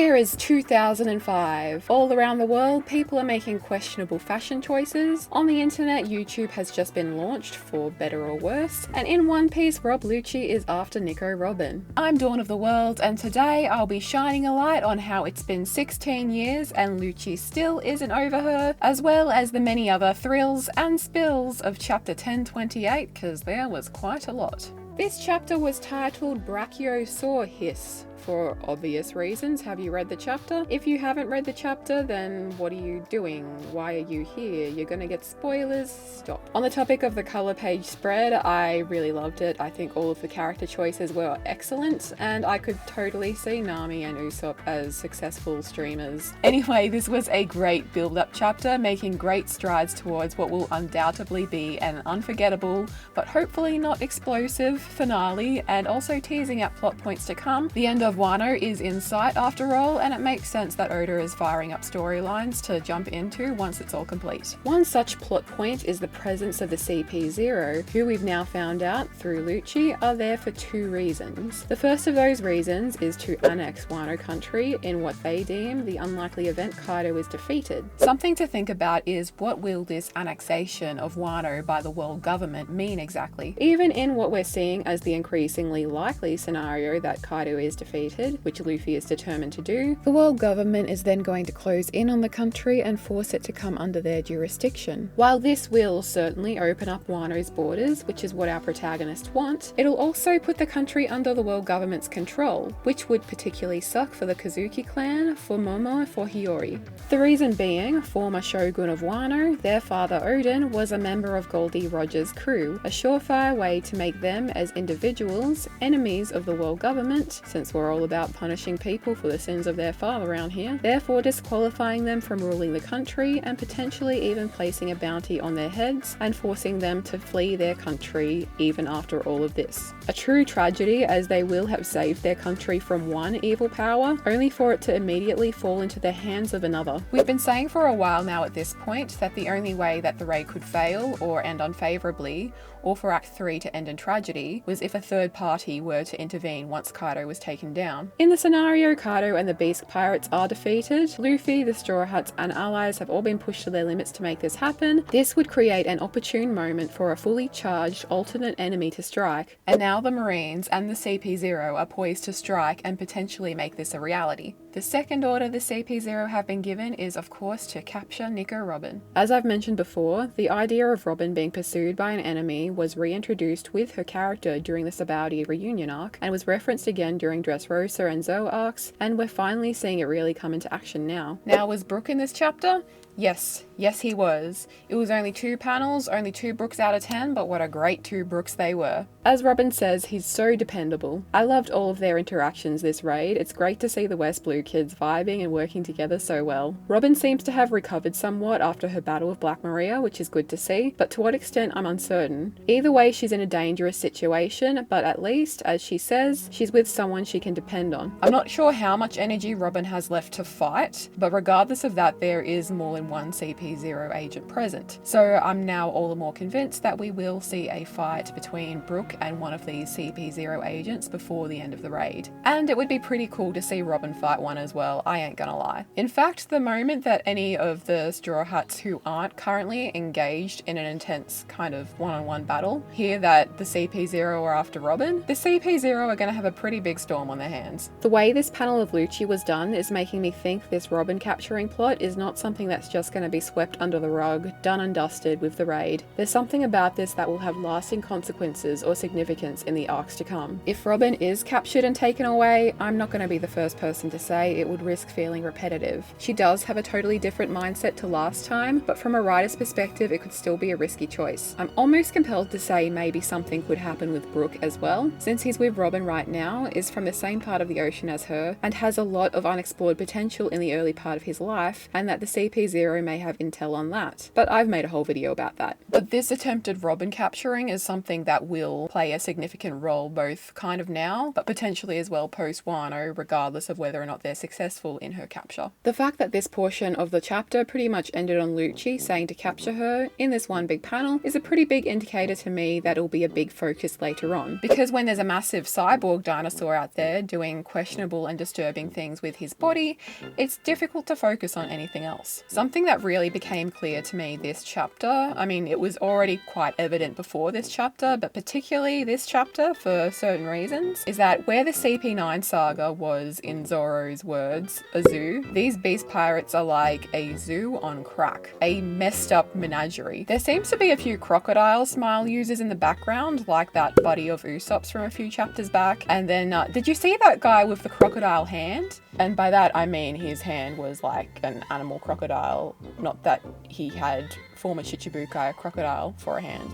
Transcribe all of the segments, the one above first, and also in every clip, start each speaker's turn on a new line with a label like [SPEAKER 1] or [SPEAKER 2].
[SPEAKER 1] year is 2005. All around the world, people are making questionable fashion choices. On the internet, YouTube has just been launched, for better or worse. And in One Piece, Rob Lucci is after Nico Robin. I'm Dawn of the World, and today I'll be shining a light on how it's been 16 years and Lucci still isn't over her, as well as the many other thrills and spills of chapter 1028, because there was quite a lot. This chapter was titled Brachiosaur Hiss, for obvious reasons. Have you read the chapter? If you haven't read the chapter, then what are you doing? Why are you here? You're gonna get spoilers? Stop. On the topic of the color page spread, I really loved it. I think all of the character choices were excellent, and I could totally see Nami and Usopp as successful streamers. Anyway, this was a great build-up chapter, making great strides towards what will undoubtedly be an unforgettable, but hopefully not explosive, finale, and also teasing out plot points to come. The end of Wano is in sight after all, and it makes sense that Oda is firing up storylines to jump into once it's all complete. One such plot point is the presence of the CP0, who we've now found out through Lucci are there for two reasons. The first of those reasons is to annex Wano country in what they deem the unlikely event Kaido is defeated. Something to think about is, what will this annexation of Wano by the world government mean exactly? Even in what we're seeing as the increasingly likely scenario that Kaido is defeated, which Luffy is determined to do, the world government is then going to close in on the country and force it to come under their jurisdiction. While this will certainly open up Wano's borders, which is what our protagonists want, it'll also put the country under the world government's control, which would particularly suck for the Kozuki clan, for Momo, and for Hiyori. The reason being, former shogun of Wano, their father Odin, was a member of Goldie Roger's crew, a surefire way to make them, as individuals, enemies of the world government, since we're all about punishing people for the sins of their father around here, therefore disqualifying them from ruling the country and potentially even placing a bounty on their heads and forcing them to flee their country even after all of this. A true tragedy, as they will have saved their country from one evil power, only for it to immediately fall into the hands of another. We've been saying for a while now at this point that the only way that the raid could fail or end unfavourably, or for Act 3 to end in tragedy, was if a third party were to intervene once Kaido was taken down. In the scenario, Kaido and the Beast Pirates are defeated, Luffy, the Straw Hats and allies have all been pushed to their limits to make this happen. This would create an opportune moment for a fully charged alternate enemy to strike, and now the Marines and the CP0 are poised to strike and potentially make this a reality. The second order the CP0 have been given is of course to capture Nico Robin. As I've mentioned before, the idea of Robin being pursued by an enemy was reintroduced with her character during the Sabaody reunion arc, and was referenced again during Dressrosa and Zoe arcs, and we're finally seeing it really come into action now. Now, was Brook in this chapter? Yes he was. It was only 2 panels, only 2 Brooks out of 10, but what a great 2 Brooks they were. As Robin says, he's so dependable. I loved all of their interactions this raid. It's great to see the West Blue kids vibing and working together so well. Robin seems to have recovered somewhat after her battle with Black Maria, which is good to see, but to what extent I'm uncertain. Either way, she's in a dangerous situation, but at least, as she says, she's with someone she can depend on. I'm not sure how much energy Robin has left to fight, but regardless of that, there is more than one CP0 agent present. So I'm now all the more convinced that we will see a fight between Brook and one of these CP0 agents before the end of the raid. And it would be pretty cool to see Robin fight one as well, I ain't gonna lie. In fact, the moment that any of the Straw Hats who aren't currently engaged in an intense kind of one-on-one battle hear that the CP0 are after Robin, the CP0 are gonna have a pretty big storm on their hands. The way this panel of Lucci was done is making me think this Robin capturing plot is not something that's just going to be swept under the rug, done and dusted with the raid. There's something about this that will have lasting consequences or significance in the arcs to come. If Robin is captured and taken away, I'm not going to be the first person to say it would risk feeling repetitive. She does have a totally different mindset to last time, but from a writer's perspective it could still be a risky choice. I'm almost compelled to say maybe something could happen with Brook as well, since he's with Robin right now, is from the same part of the ocean as her, and has a lot of unexplored potential in the early part of his life, and that the CP0 may have intel on that. But I've made a whole video about that. But this attempted Robin capturing is something that will play a significant role both kind of now, but potentially as well post Wano, regardless of whether or not they're successful in her capture. The fact that this portion of the chapter pretty much ended on Lucci saying to capture her in this one big panel is a pretty big indicator to me that it'll be a big focus later on. Because when there's a massive cyborg dinosaur out there, there doing questionable and disturbing things with his body, it's difficult to focus on anything else. Something that really became clear to me this chapter, I mean, it was already quite evident before this chapter, but particularly this chapter for certain reasons, is that where the CP9 saga was, in Zoro's words, a zoo, these beast pirates are like a zoo on crack, a messed up menagerie. There seems to be a few crocodile smile users in the background, like that buddy of Usopp's from a few chapters back. And then, did you see that guy with the crocodile hand? And by that I mean his hand was like an animal crocodile, not that he had former Shichibukai crocodile for a hand.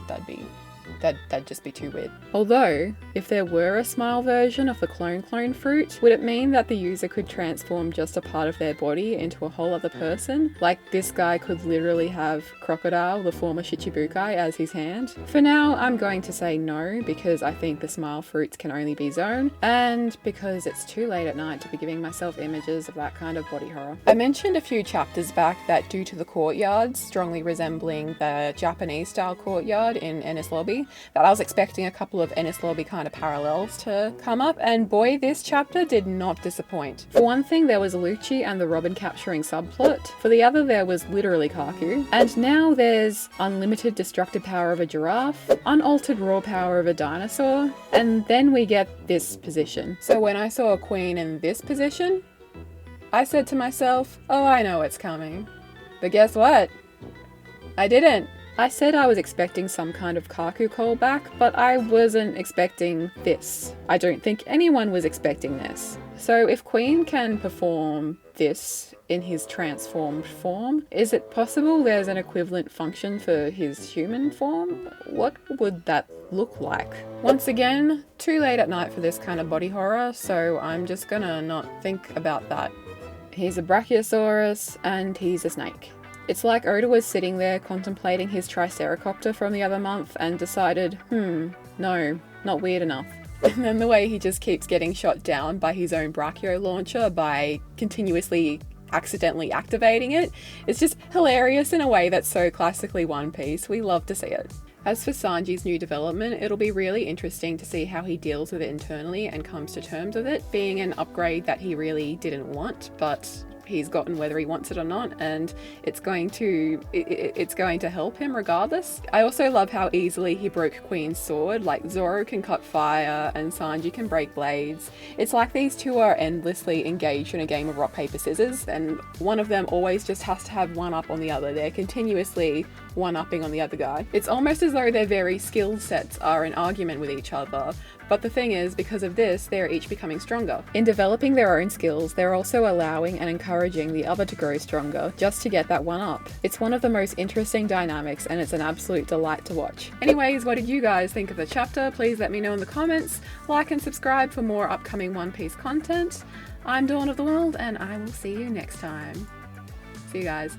[SPEAKER 1] That'd just be too weird. Although, if there were a smile version of the clone fruit, would it mean that the user could transform just a part of their body into a whole other person? Like this guy could literally have Crocodile, the former Shichibukai, as his hand? For now, I'm going to say no, because I think the smile fruits can only be Zone, and because it's too late at night to be giving myself images of that kind of body horror. I mentioned a few chapters back that due to the courtyards strongly resembling the Japanese style courtyard in Enies Lobby, that I was expecting a couple of Enies Lobby kind of parallels to come up, and boy, this chapter did not disappoint. For one thing, there was Lucci and the Robin capturing subplot. For the other, there was literally Kaku. And now there's unlimited destructive power of a giraffe, unaltered raw power of a dinosaur, and then we get this position. So when I saw a queen in this position, I said to myself, oh, I know it's coming. But guess what? I didn't. I said I was expecting some kind of Kaku callback, but I wasn't expecting this. I don't think anyone was expecting this. So if Queen can perform this in his transformed form, is it possible there's an equivalent function for his human form? What would that look like? Once again, too late at night for this kind of body horror, so I'm just gonna not think about that. He's a Brachiosaurus and he's a snake. It's like Oda was sitting there contemplating his Triceracopter from the other month and decided, no, not weird enough. And then the way he just keeps getting shot down by his own Brachio launcher by continuously accidentally activating it, it's just hilarious in a way that's so classically One Piece. We love to see it. As for Sanji's new development, it'll be really interesting to see how he deals with it internally and comes to terms with it, being an upgrade that he really didn't want, but he's gotten whether he wants it or not, and it's going to help him regardless. I also love how easily he broke Queen's sword. Like, Zoro can cut fire and Sanji can break blades. It's like these two are endlessly engaged in a game of rock paper scissors, and one of them always just has to have one up on the other. They're continuously one-upping on the other guy. It's almost as though their very skill sets are in argument with each other. But the thing is, because of this, they're each becoming stronger. In developing their own skills, they're also allowing and encouraging the other to grow stronger, just to get that one up. It's one of the most interesting dynamics, and it's an absolute delight to watch. Anyways, what did you guys think of the chapter? Please let me know in the comments. Like and subscribe for more upcoming One Piece content. I'm Dawn of the World, and I will see you next time. See you guys.